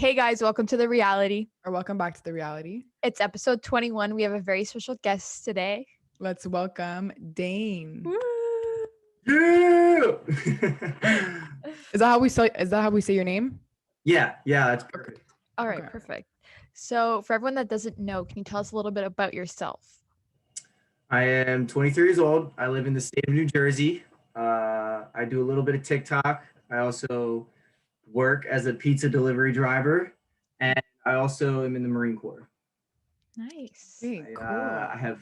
Hey guys, welcome to The Reality. Or welcome back to The Reality. It's episode 21. We have a very special guest today. Let's welcome Dayne. Yeah. Is that how we say your name? yeah, that's perfect. All right, Okay. perfect. So for everyone that doesn't know, can you tell us a little bit about yourself? I am 23 years old. I live in the state of New Jersey. I do a little bit of TikTok. I also work as a pizza delivery driver, and I also am in the Marine Corps. Nice. Hey, cool.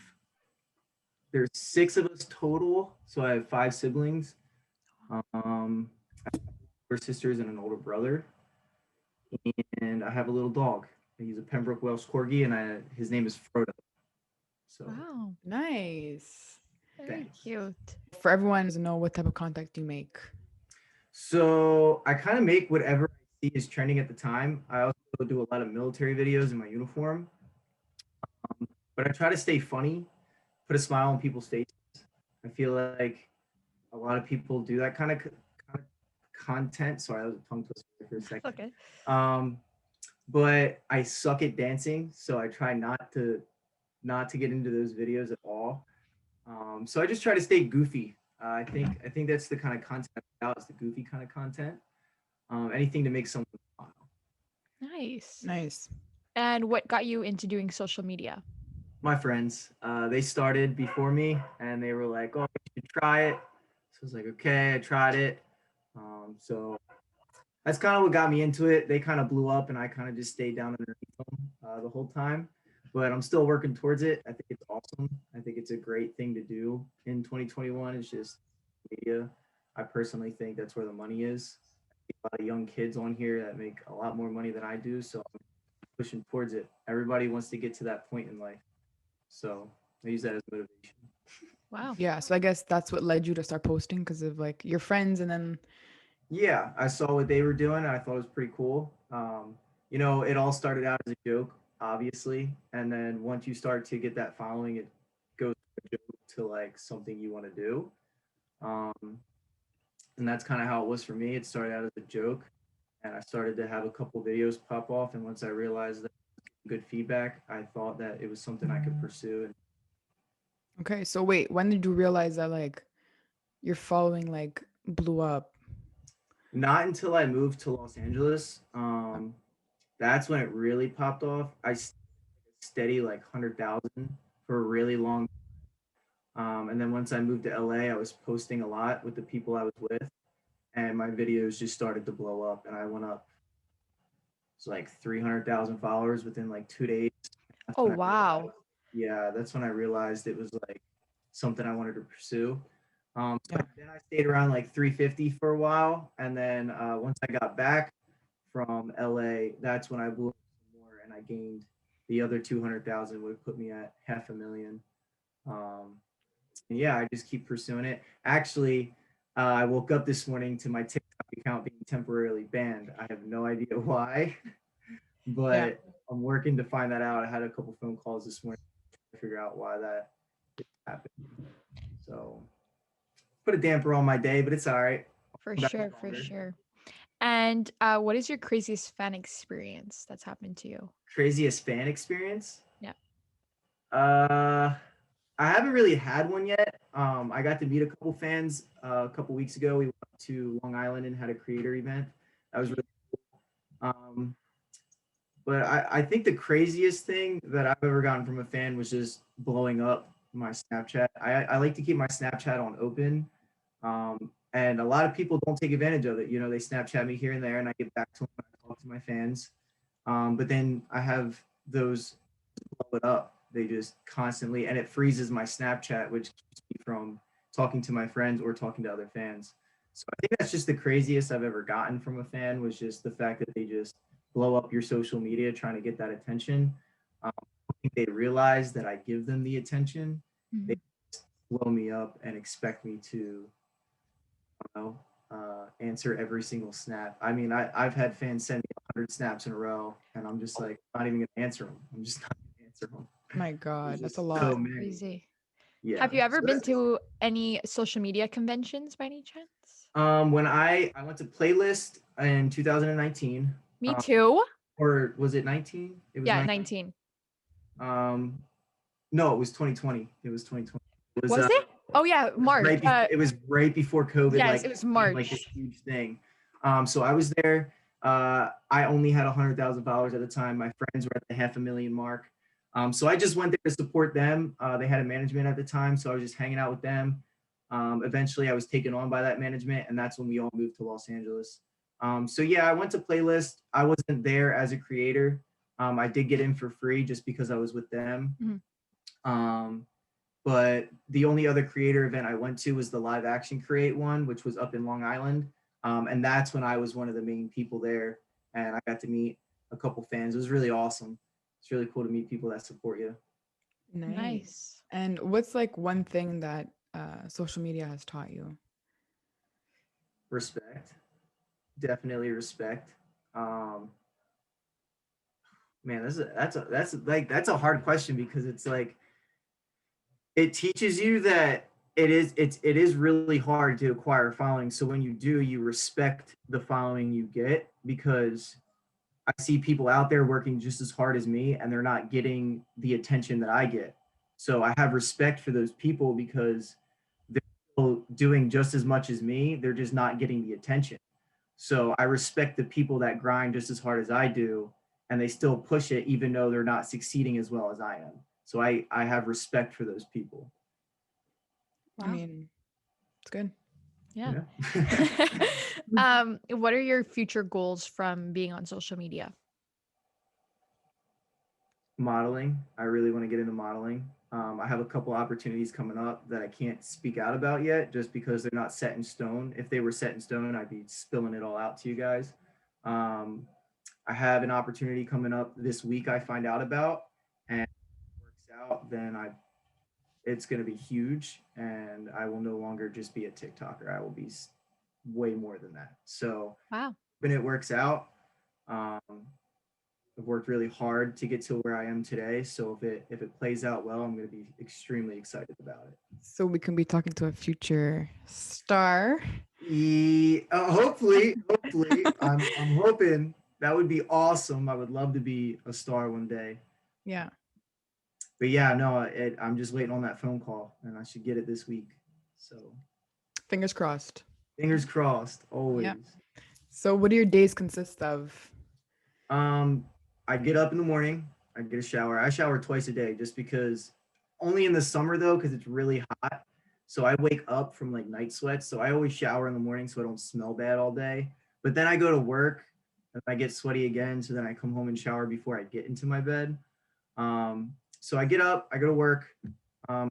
There's 6 of us total, so I have 5 siblings. I have 4 sisters and an older brother, and I have a little dog. He's a Pembroke Welsh Corgi, and his name is Frodo. So Wow, Nice. very Thanks. cute. For everyone who doesn't know what type of content you make. So I kind of make whatever I see is trending at the time. I also do a lot of military videos in my uniform, but I try to stay funny, put a smile on people's faces. I feel like a lot of people do that kind of content. Sorry, that was a tongue twister for a second. Okay. But I suck at dancing, so I try not to get into those videos at all. So I just try to stay goofy. I think that's the kind of content I'm about, is the goofy kind of content. Anything to make someone smile. Nice. And what got you into doing social media? My friends, they started before me, and they were like, "Oh, you should try it." So I was like, "Okay," I tried it. So that's kind of what got me into it. They kind of blew up, and I kind of just stayed down underneath them the whole time. But I'm still working towards it. I think it's awesome. I think it's a great thing to do in 2021. It's just media. I personally think that's where the money is. A lot of young kids on here that make a lot more money than I do, so I'm pushing towards it. Everybody wants to get to that point in life, so I use that as motivation. Wow. Yeah, so I guess that's what led you to start posting because of like your friends and then Yeah, I saw what they were doing, and I thought it was pretty cool. It all started out as a joke, obviously, and then once you start to get that following, it goes from a joke to like something you want to do. And that's kind of how it was for me. It started out as a joke, and I started to have a couple videos pop off. And once I realized that good feedback, I thought that it was something I could pursue. And okay, so wait, when did you realize that like your following like blew up? not until I moved to Los Angeles, that's when it really popped off. I steady like 100,000 for a really long. And then once I moved to LA, I was posting a lot with the people I was with, and my videos just started to blow up, and I went up. It's like 300,000 followers within like 2 days. That's Oh, when I wow. realized- yeah, that's when I realized it was like something I wanted to pursue. Then I stayed around like 350 for a while, and then once I got back from LA, that's when I blew up some more, and I gained the other 200,000, would put me at 500,000. And yeah, I just keep pursuing it. Actually, I woke up this morning to my TikTok account being temporarily banned. I have no idea why, but I'm working to find that out. I had a couple phone calls this morning to figure out why that happened. So put a damper on my day, but it's all right. For Back sure. stronger. And what is your craziest fan experience that's happened to you? Craziest fan experience? Yeah. I haven't really had one yet. I got to meet a couple fans a couple weeks ago. We went to Long Island and had a creator event. That was really cool. But I think the craziest thing that I've ever gotten from a fan was just blowing up my Snapchat. I like to keep my Snapchat on open. And a lot of people don't take advantage of it. You know, they Snapchat me here and there, and I get back to them when I talk to my fans. But then I have those blow it up. They just constantly, and it freezes my Snapchat, which keeps me from talking to my friends or talking to other fans. So I think that's just the craziest I've ever gotten from a fan, was just the fact that they just blow up your social media trying to get that attention. I think they realize that I give them the attention. Mhm. They just blow me up and expect me to, answer every single snap. I mean, I've had fans send me 100 snaps in a row, and I'm just like, not even gonna answer them. I'm just not gonna answer them. My God, There's that's a just lot. so many. Crazy. Yeah. Have you ever So been that's- to any social media conventions by any chance? When I went to Playlist in 2019. Me too. Or was it 19? It was Yeah, 19. 19. No, it was 2020. It was 2020. It was Was it? Oh yeah, March. it was right before COVID. Yes, Like it was became, like, this March. huge thing. So I was there. I only had $100,000 at the time. My friends were at the 500,000 mark. So I just went there to support them. They had a management at the time, so I was just hanging out with them. Eventually, I was taken on by that management, and that's when we all moved to Los Angeles. So yeah, I went to Playlist. I wasn't there as a creator. I did get in for free just because I was with them. But the only other creator event I went to was the Live Action Create one, which was up in Long Island. And that's when I was one of the main people there, and I got to meet a couple fans. It was really awesome. It's really cool to meet people that support you. Nice. And what's like one thing that social media has taught you? Respect. Definitely respect. Man, that's a hard question, because it's like, it teaches you that it is really hard to acquire a following. So when you do, you respect the following you get, because I see people out there working just as hard as me, and they're not getting the attention that I get. So I have respect for those people, because they're still doing just as much as me. They're just not getting the attention. So I respect the people that grind just as hard as I do, and they still push it even though they're not succeeding as well as I am. So I have respect for those people. Wow. I mean, it's good. Yeah. What are your future goals from being on social media? Modeling. I really want to get into modeling. I have a couple opportunities coming up that I can't speak out about yet, just because they're not set in stone. If they were set in stone, I'd be spilling it all out to you guys. I have an opportunity coming up this week I find out about, and if it works out, then it's going to be huge, and I will no longer just be a TikToker. I will be way more than that. So wow, when it works out, I've worked really hard to get to where I am today. So if it plays out well, I'm going to be extremely excited about it. So we can be talking to a future star. Hopefully, I'm hoping. That would be awesome. I would love to be a star one day. Yeah. But yeah, no, I'm just waiting on that phone call, and I should get it this week. So fingers crossed. Fingers crossed, always. Yeah. So what do your days consist of? I get up in the morning, I get a shower. I shower twice a day, just because, only in the summer though, because it's really hot. So I wake up from like night sweats. So I always shower in the morning so I don't smell bad all day. But then I go to work and I get sweaty again. So then I come home and shower before I get into my bed. So I get up, I go to work.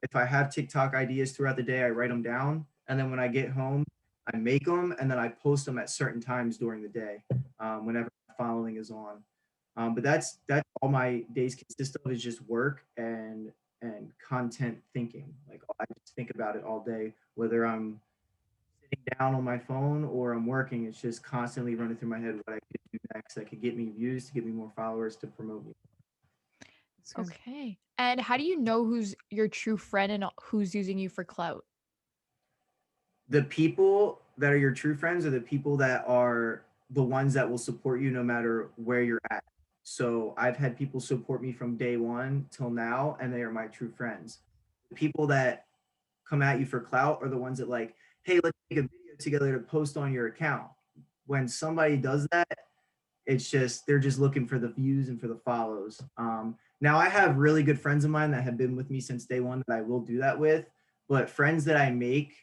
If I have TikTok ideas throughout the day, I write them down. And then when I get home, I make them, and then I post them at certain times during the day, whenever my following is on. But that's all my days consist of, is just work and content thinking. Like, I just think about it all day, whether I'm sitting down on my phone or I'm working. It's just constantly running through my head what I could do next that could get me views, to get me more followers, to promote me. Okay. And how do you know who's your true friend and who's using you for clout? The people that are your true friends are the people that are the ones that will support you no matter where you're at. So I've had people support me from day one till now, and they are my true friends. The people that come at you for clout are the ones that, like, hey, let's make a video together to post on your account. When somebody does that, it's just, they're just looking for the views and for the follows. Now I have really good friends of mine that have been with me since day one that I will do that with, but friends that I make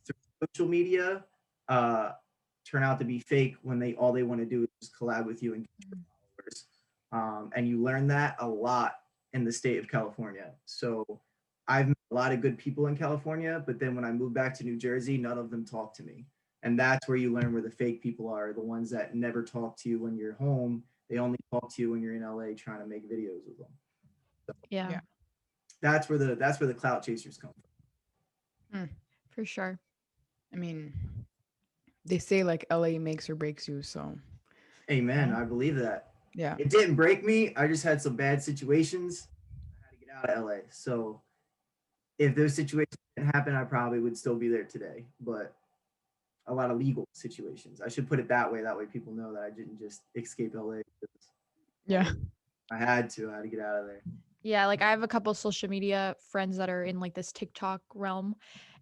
through social media turn out to be fake when all they want to do is just collab with you and get your followers. And you learn that a lot in the state of California. So I've met a lot of good people in California, but then when I moved back to New Jersey, none of them talked to me. And that's where you learn where the fake people are, the ones that never talk to you when you're home. They only talk to you when you're in LA trying to make videos with them. So, yeah. That's where the clout chasers come from. For sure. I mean, they say like LA makes or breaks you, so. Amen. I believe that. Yeah. It didn't break me. I just had some bad situations. I had to get out of LA. So if those situations didn't happen, I probably would still be there today. But a lot of legal situations, I should put it that way. That way people know that I didn't just escape LA. Yeah. I had to get out of there. Yeah, like I have a couple social media friends that are in like this TikTok realm,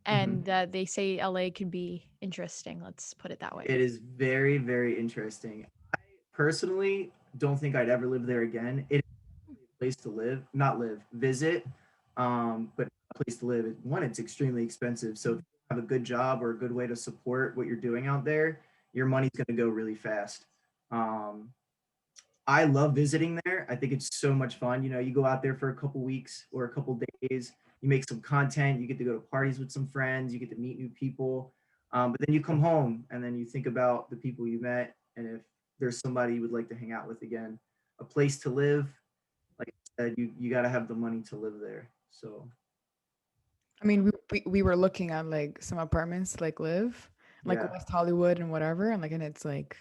Mhm. and they say LA can be interesting. Let's put it that way. It is very, very interesting. I personally don't think I'd ever live there again. It is a place to live, not live, visit, but a place to live. One, it's extremely expensive. So if you have a good job or a good way to support what you're doing out there, your money's going to go really fast. Um, I love visiting there. I think it's so much fun. You know, you go out there for a couple weeks or a couple days, you make some content, you get to go to parties with some friends, you get to meet new people. But then you come home and then you think about the people you met and if there's somebody you would like to hang out with again. A place to live, like I said, you got to have the money to live there. So, I mean, we were looking at like some apartments to like live, like yeah. West Hollywood and whatever, and like and it's like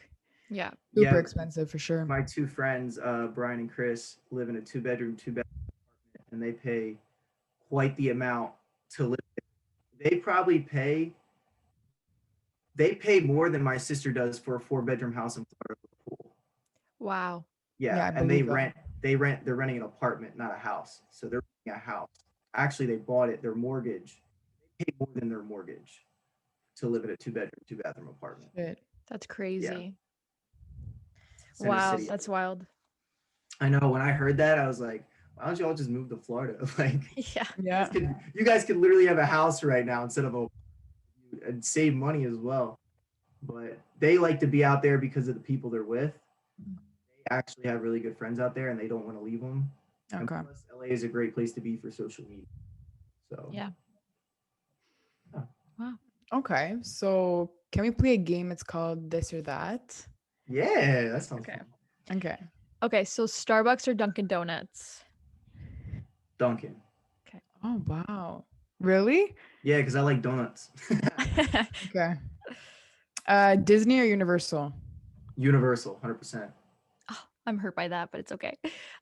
Yeah. super Yeah, expensive for sure. my two friends, Brian and Chris, live in a two-bedroom, two-bath apartment, and they pay quite the amount to live. They probably pay more than my sister does for a four-bedroom house in Florida with a pool. Wow. Yeah, Yeah, I and believe that. they're renting an apartment, not a house. So they're renting a house. Actually, they bought it, their mortgage. They paid more than their mortgage to live in a two-bedroom, two-bathroom apartment. Shit. That's Yeah, crazy. it's in a Wow, city. that's wild. I know when I heard that, I was like, why don't you all just move to Florida? Like Yeah. Yeah. you guys could literally have a house right now instead of a and save money as well. But they like to be out there because of the people they're with. They actually have really good friends out there and they don't want to leave them. And Okay. plus, LA is a great place to be for social media. So, Yeah. yeah. Wow. Okay. So can we play a game? It's called This or That. Yeah, that sounds Okay. fun. Okay. Okay, so Starbucks or Dunkin' Donuts? Dunkin'. Okay. Oh wow. Really? Yeah, because I like donuts. Okay. Disney or Universal? Universal, 100%. Oh, I'm hurt by that, but it's okay.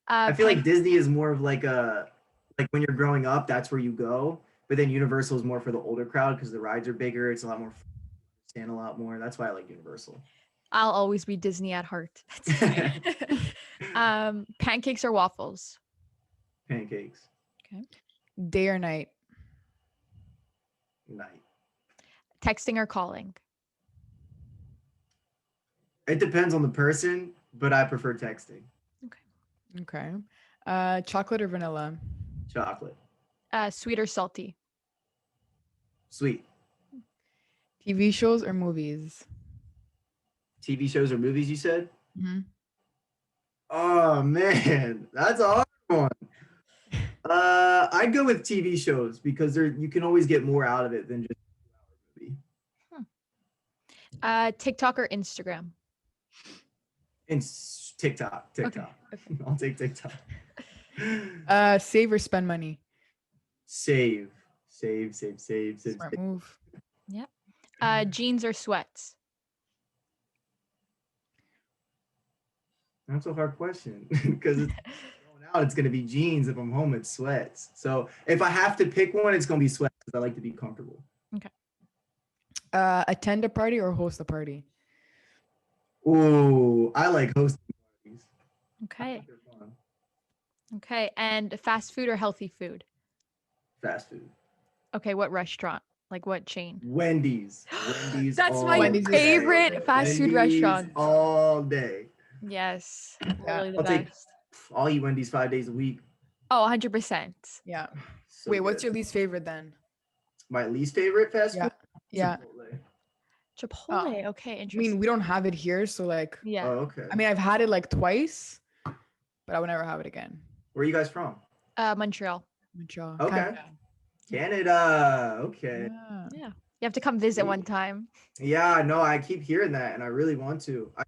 I feel like Pan Disney is more of like when you're growing up, that's where you go. But then Universal is more for the older crowd because the rides are bigger. It's a lot more fun, stand a lot more. That's why I like Universal. I'll always be Disney at heart. That's fine. Pancakes or waffles? Pancakes, Okay. Day or night? night. Texting or calling? It depends on the person, but I prefer texting. Okay. Chocolate or vanilla? Chocolate, Sweet or salty? sweet. TV shows or movies? TV shows or movies, you said? Hmm. Oh man, that's a hard one. I'd go with TV shows because you can always get more out of it than just a movie. TikTok or Instagram? And TikTok, Okay. TikTok. Okay. I'll take TikTok. Save or spend money? Save, save, save, save, save, Smart save. move. Yeah. Jeans or sweats? That's a hard question because it's going out. It's gonna be jeans. If I'm home, it's sweats. So if I have to pick one, it's gonna be sweats because I like to be comfortable. Okay. Attend a party or host a party? Ooh, I like hosting parties. I Okay. think they're fun. Okay. And fast food or healthy food? Fast food. Okay. What restaurant? Like what chain? Wendy's. Wendy's That's all my Wendy's is day. favorite fast food Wendy's restaurant. all day. Yes. Yeah. Literally the I'll take. best. I'll eat Wendy's 5 days a week. Oh, 100%. Yeah. So Wait, what's good. your least favorite then? My least favorite fast Yeah. food? Yeah. Chipotle. Chipotle. Okay. I mean, Interesting. we don't have it here, so like, Oh, Yeah. okay. I mean, I've had it like twice, but I would never have it again. Where are you guys from? Montreal. Montreal. Okay. Canada. Canada. Okay. Yeah. Yeah. You have to come visit one Sweet. time. Yeah, no, I keep hearing that and I really want to. I'm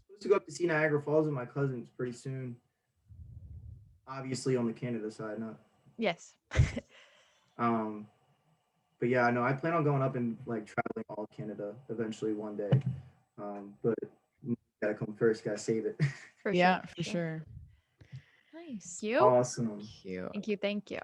supposed to go up to see Niagara Falls with my cousins pretty soon. Obviously on the Canada side, not Yes. um but yeah, no, I plan on going up and like traveling all of Canada eventually one day. But gotta come first, gotta save it. For Yeah, sure. for sure. Nice. You? Awesome. Cute. Thank you. Thank you.